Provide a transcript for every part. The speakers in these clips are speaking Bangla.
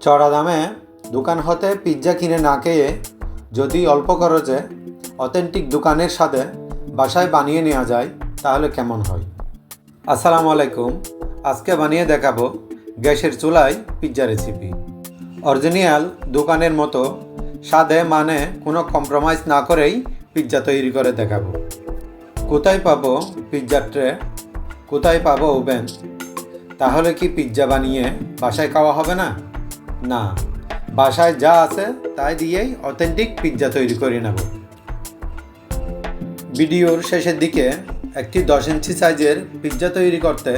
চড়া দামে দোকান হতে পিৎজা কিনে না খেয়ে যদি অল্প খরচে অথেন্টিক দোকানের স্বাদে বাসায় বানিয়ে নেওয়া যায় তাহলে কেমন হয়। আসসালামু আলাইকুম। আজকে বানিয়ে দেখাবো গ্যাসের চুলায় পিৎজা রেসিপি। অরিজিনাল দোকানের মতো স্বাদে মানে কোনো কম্প্রোমাইজ না করেই পিৎজা তৈরি করে দেখাবো। কোথায় পাবো পিৎজার ট্রে, কোথায় পাবো ওভেন? তাহলে কি পিৎজা বানিয়ে বাসায় খাওয়া হবে না? না, বাসায় যা আছে তাই দিয়েই অথেন্টিক পিৎজা তৈরি করে নেব। ভিডিওর শেষের দিকে একটি 10 ইঞ্চি সাইজের পিৎজা তৈরি করতে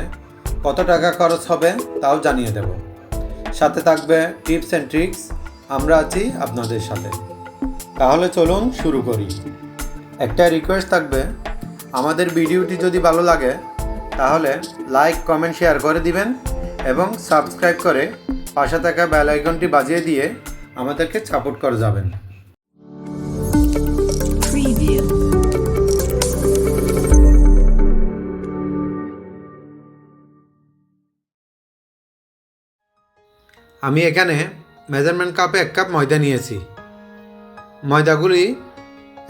কত টাকা খরচ হবে তাও জানিয়ে দেব। সাথে থাকবে টিপস অ্যান্ড ট্রিক্স। আমরা আছি আপনাদের সাথে। তাহলে চলুন শুরু করি। একটা রিকোয়েস্ট থাকবে, আমাদের ভিডিওটি যদি ভালো লাগে তাহলে লাইক, কমেন্ট, শেয়ার করে দিবেন এবং সাবস্ক্রাইব করে পাশে থাকা বেল আইকনটি বাজিয়ে দিয়ে আমাদেরকে সাপোর্ট করে যাবেন। আমি এখানে মেজারমেন্ট কাপে 1 কাপ ময়দা নিয়েছি। ময়দাগুলি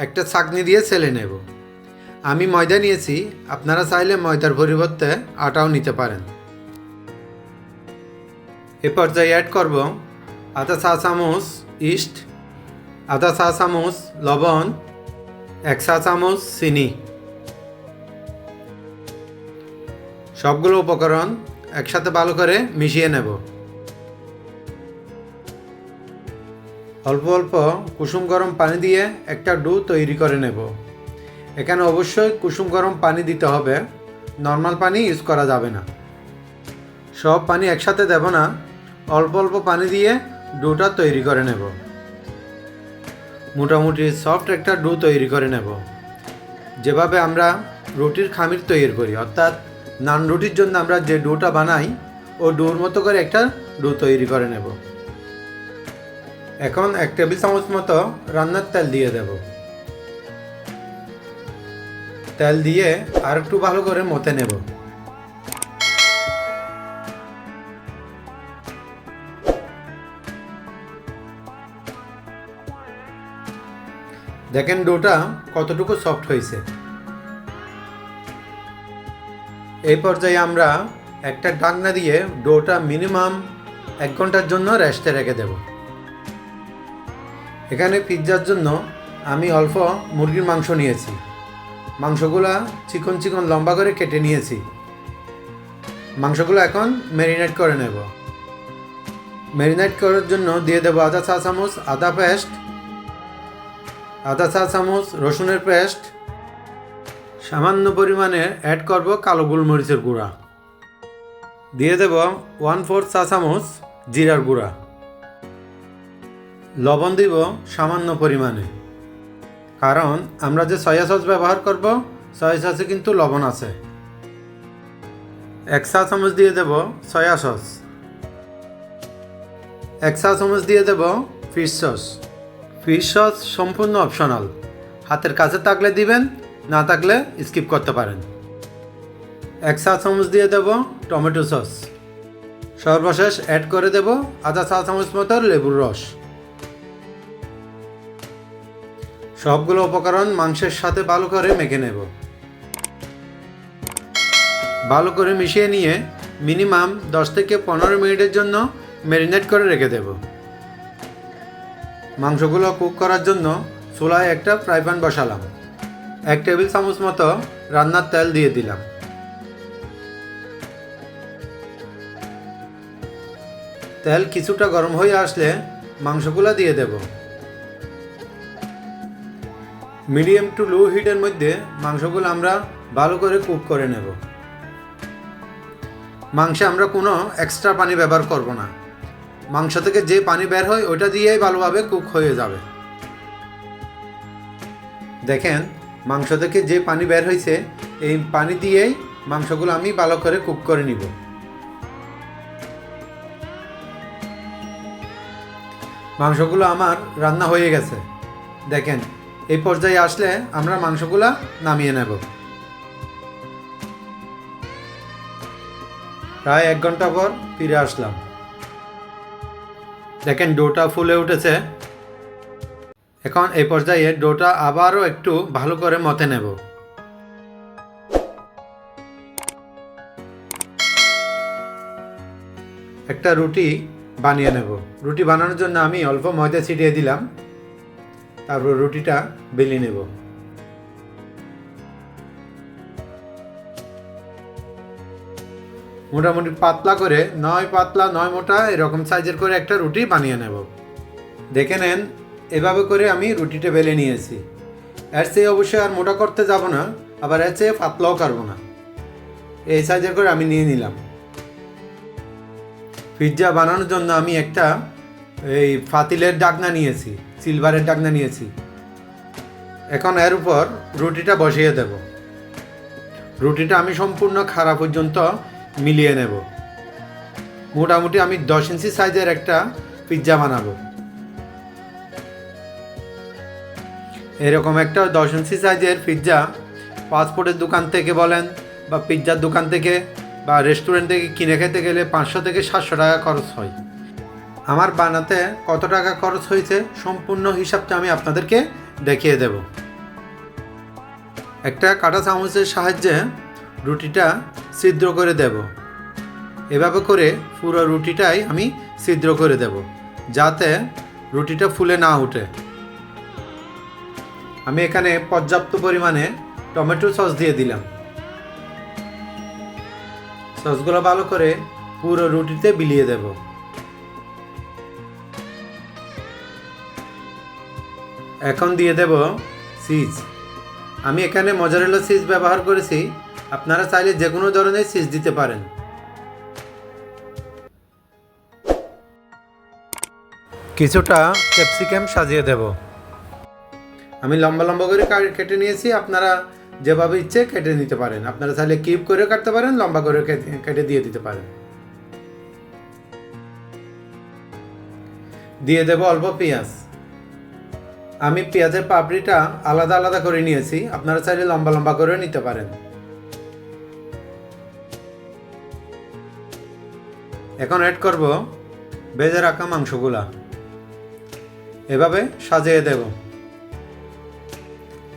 একটা ছাঁকনি দিয়ে ছেলে নেব। আমি ময়দা নিয়েছি, আপনারা চাইলে ময়দার পরিবর্তে আটাও নিতে পারেন। এ পর্যায়ে অ্যাড করব আধা চা চামচ ইস্ট, আধা চা চামচ লবণ, 1 চা চামচ চিনি। সবগুলো উপকরণ একসাথে ভালো করে মিশিয়ে নেব। অল্প অল্প কুসুম গরম পানি দিয়ে একটা ডো তৈরি করে নেব। এখানে অবশ্যই কুসুম গরম পানি দিতে হবে, নর্মাল পানি ইউজ করা যাবে না। সব পানি একসাথে দেব না, অল্প অল্প পানি দিয়ে ডোটা তৈরি করে নেব। মোটামুটি সফট একটা ডো তৈরি করে নেব, যেভাবে আমরা রুটির খামির তৈরি করি, অর্থাৎ নান রুটির জন্য আমরা যে ডোটা বানাই ও ডোর মতো করে একটা ডো তৈরি করে নেব। এখন 1 টেবিল চামচ মতো রান্নার তেল দিয়ে দেব। তেল দিয়ে আর একটু ভালো করে মথে নেব। দেখেন ডোটা কতটুকু সফট হয়েছে। এই পর্যায়ে আমরা একটা ঢাকনা দিয়ে ডোটা মিনিমাম 1 ঘন্টার জন্য রেস্টে রেখে দেব। এখানে পিৎজার জন্য আমি অল্প মুরগির মাংস নিয়েছি। মাংসগুলা চিকন চিকন লম্বা করে কেটে নিয়েছি। মাংসগুলো এখন ম্যারিনেট করে নেব। ম্যারিনেট করার জন্য দিয়ে দেব আধা চা চামচ আদা পেস্ট, আধা চা চামচ রসুনের পেস্ট, সামান্য পরিমাণে অ্যাড করব কালো গোলমরিচের গুঁড়া, দিয়ে দেব 1/4 চা চামচ জিরার গুঁড়া, লবণ দিব সামান্য পরিমাণে, কারণ আমরা যে সয়া সস ব্যবহার করব সয়া সসে কিন্তু লবণ আছে। 1 চা চামচ দিয়ে দেব সয়া সস, 1 চা চামচ দিয়ে দেব ফিশ সস। ফিশ সস সম্পূর্ণ অপশনাল, হাতের কাছে থাকলে দিবেন, না থাকলে স্কিপ করতে পারেন। 1 চা চামচ দিয়ে দেব টমেটো সস। সর্বশেষ অ্যাড করে দেব আধা চা চামচ মতো লেবুর রস। সবগুলো উপকরণ মাংসের সাথে ভালো করে মেখে নেব। ভালো করে মিশিয়ে নিয়ে মিনিমাম 10 থেকে 15 মিনিটের জন্য ম্যারিনেট করে রেখে দেব। মাংসগুলো কুক করার জন্য চুলায় একটা ফ্রাই প্যান বসালাম। 1 টেবিল চামচ মতো রান্নার তেল দিয়ে দিলাম। তেল কিছুটা গরম হয়ে আসলে মাংসগুলো দিয়ে দেব। মিডিয়াম টু লো হিটের মধ্যে মাংসগুলো আমরা ভালো করে কুক করে নেব। মাংসে আমরা কোনো এক্সট্রা পানি ব্যবহার করব না। মাংস থেকে যে পানি বের হয় ওটা দিয়েই ভালোভাবে কুক হয়ে যাবে। দেখেন মাংস থেকে যে পানি বের হয়েছে এই পানি দিয়েই মাংসগুলো আমি ভালো করে কুক করে নিব। মাংসগুলো আমার রান্না হয়ে গেছে। দেখেন এই পর্যায়ে আসলে আমরা মাংসগুলো নামিয়ে নেব। প্রায় 1 ঘন্টা পর ফিরে আসলাম। দেখেন ডোটা ফুলে উঠেছে। এখন এই পর্যায়ে ডোটা আবারও একটু ভালো করে মথে নেব। একটা রুটি বানিয়ে নেব। রুটি বানানোর জন্য আমি অল্প ময়দা ছিটিয়ে দিলাম, তারপর রুটিটা বেলে নেব। মোটামুটি পাতলা করে, নয় পাতলা নয় মোটা, এরকম সাইজের করে একটা রুটি বানিয়ে নেব। দেখে নেন, এভাবে করে আমি রুটিটা বেলে নিয়েছি। এর চেয়ে অবশ্যই আর মোটা করতে যাব না, আবার এর চেয়ে পাতলাও করবো না। এই সাইজের করে আমি নিয়ে নিলাম। পিৎজা বানানোর জন্য আমি একটা এই পাতিলের ডাকনা নিয়েছি, সিলভারের ডাকনা নিয়েছি। এখন এর উপর রুটিটা বসিয়ে দেব। রুটিটা আমি সম্পূর্ণ খাড়া পর্যন্ত মিলিয়ে নেব। মোটামুটি আমি 10 ইঞ্চি সাইজের একটা পিৎজা বানাবো। এরকম একটা 10 ইঞ্চি সাইজের পিৎজা ফাস্টফুডের দোকান থেকে বলেন বা পিৎজার দোকান থেকে বা রেস্টুরেন্ট থেকে কিনে খেতে গেলে 500 থেকে 700 টাকা খরচ হয়। আমার বানাতে কত টাকা খরচ হয়েছে সম্পূর্ণ হিসাবটা আমি আপনাদেরকে দেখিয়ে দেব। একটা কাঁটা চামচের সাহায্যে রুটিটা ছিদ্র করে দেব। এভাবে করে পুরো রুটিটাই আমি ছিদ্র করে দেব, যাতে রুটিটা ফুলে না ওঠে। আমি এখানে পর্যাপ্ত পরিমাণে টমেটো সস দিয়ে দিলাম। সসগুলো ভালো করে পুরো রুটিতে বিলিয়ে দেব। এখন দিয়ে দেব চিজ। আমি এখানে মজারেলা চিজ ব্যবহার করেছি, আপনারা চাইলে যে কোনো ধরনের চিজ দিতে পারেন। কিছুটা ক্যাপসিকাম সাজিয়ে দেব। আমি লম্বা লম্বা করে কেটে নিয়েছি, আপনারা যেভাবে ইচ্ছে কেটে নিতে পারেন। আপনারা চাইলে কিউব করে কাটতে পারেন, লম্বা করে কেটে দিয়ে দিতে পারেন। দিয়ে দেব অল্প পেঁয়াজ। আমি পেঁয়াজের পাপড়িটা আলাদা আলাদা করে নিয়েছি, আপনারা চাইলে লম্বা লম্বা করে নিতে পারেন। এখন অ্যাড করব ভেজে রাখা মাংসগুলা। এভাবে সাজিয়ে দেব।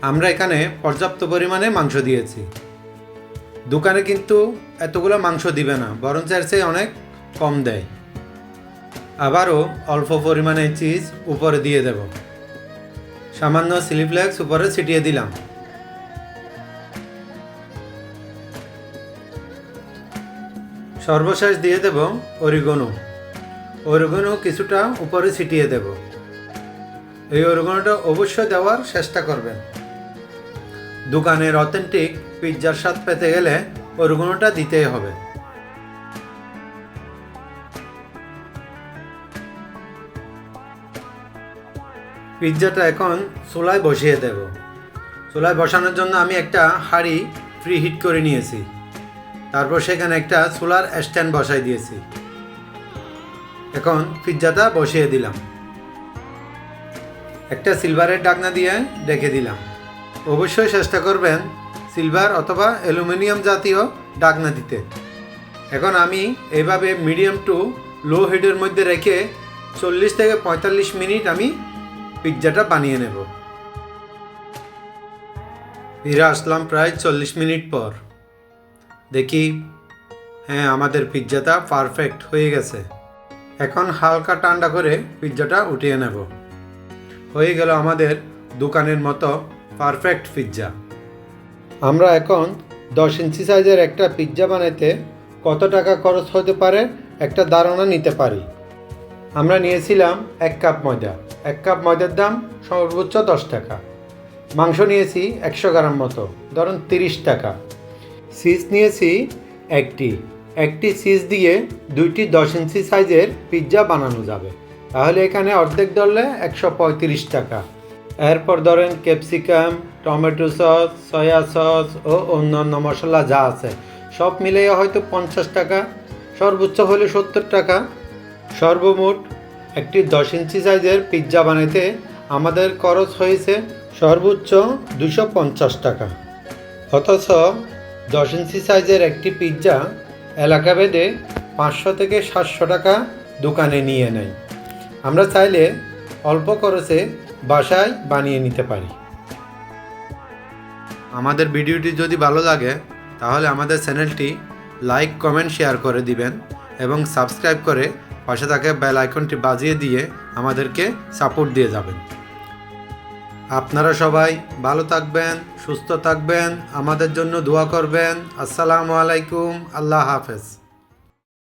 আমরা এখানে পর্যাপ্ত পরিমাণে মাংস দিয়েছি। দোকানে কিন্তু এতগুলো মাংস দিবে না, বরঞ্চ এর চেয়ে অনেক কম দেয়। আবারও অল্প পরিমাণে চিজ উপরে দিয়ে দেব। সামান্য চিলি ফ্লেক্স উপরে ছিটিয়ে দিলাম। সর্বশেষ দিয়ে দেব অরিগানো। অরিগানো কিছুটা উপরে ছিটিয়ে দেব। এই অরিগানোটা অবশ্যই দেওয়ার চেষ্টা করবেন। দোকানের অথেন্টিক পিৎজার স্বাদ পেতে গেলে অরিগানোটা দিতেই হবে। পিৎজাটা এখন চুলায় বসিয়ে দেব। চুলায় বসানোর জন্য আমি একটা হাঁড়ি প্রি হিট করে নিয়েছি। তারপর সেখানে একটা চুলার স্ট্যান্ড বসাই দিয়েছি। এখন পিৎজাটা বসিয়ে দিলাম। একটা সিলভারের ঢাকনা দিয়ে ঢেকে দিলাম। অবশ্যই চেষ্টা করবেন সিলভার অথবা অ্যালুমিনিয়াম জাতীয় ঢাকনা দিতে। এখন আমি এইভাবে মিডিয়াম টু লো হিটের মধ্যে রেখে 40 থেকে 45 মিনিট আমি পিৎজাটা বানিয়ে নেব। ফিরে আসলাম প্রায় 40 মিনিট পর। দেখি, হ্যাঁ, আমাদের পিৎজাটা পারফেক্ট হয়ে গেছে। এখন হালকা ঠান্ডা করে পিৎজাটা উঠিয়ে নেব। হয়ে গেল আমাদের দোকানের মতো পারফেক্ট পিৎজা। আমরা এখন 10 ইঞ্চি সাইজের একটা পিৎজা বানাইতে কত টাকা খরচ হতে পারে একটা ধারণা নিতে পারি। আমরা নিয়েছিলাম 1 কাপ ময়দা। 1 কাপ ময়দার দাম সর্বোচ্চ 10 টাকা। মাংস নিয়েছি 100 গ্রাম মতো, ধরুন 30 টাকা। চিজ নিয়েছি একটি চিজ দিয়ে 2টি 10 ইঞ্চি সাইজের পিৎজা বানানো যাবে। তাহলে এখানে অর্ধেক ধরলে 135 টাকা। এরপর ধরেন capsicum, tomato sauce, soya sauce ও অন্যান্য মশলা যা আছে সব মিলিয়ে হয়তো 50 টাকা, সর্বোচ্চ হলে 70 টাকা। সর্বমোট একটি 10 ইঞ্চি সাইজের পিৎজা বানাইতে আমাদের খরচ হয়েছে সর্বোচ্চ 250 টাকা। অথচ 10 ইঞ্চি সাইজের একটি পিৎজা এলাকা ভেদে 500 থেকে 700 টাকা দোকানে নিয়ে নেয়। আমরা চাইলে অল্প খরচে বাসায় বানিয়ে নিতে পারি। আমাদের ভিডিওটি যদি ভালো লাগে তাহলে আমাদের চ্যানেলটি লাইক, কমেন্ট, শেয়ার করে দিবেন এবং সাবস্ক্রাইব করে পাশে থাকা বেল আইকনটি বাজিয়ে দিয়ে আমাদেরকে সাপোর্ট দিয়ে যাবেন। আপনারা সবাই ভালো থাকবেন, সুস্থ থাকবেন, আমাদের জন্য দোয়া করবেন। আসসালামু আলাইকুম, আল্লাহ হাফেজ।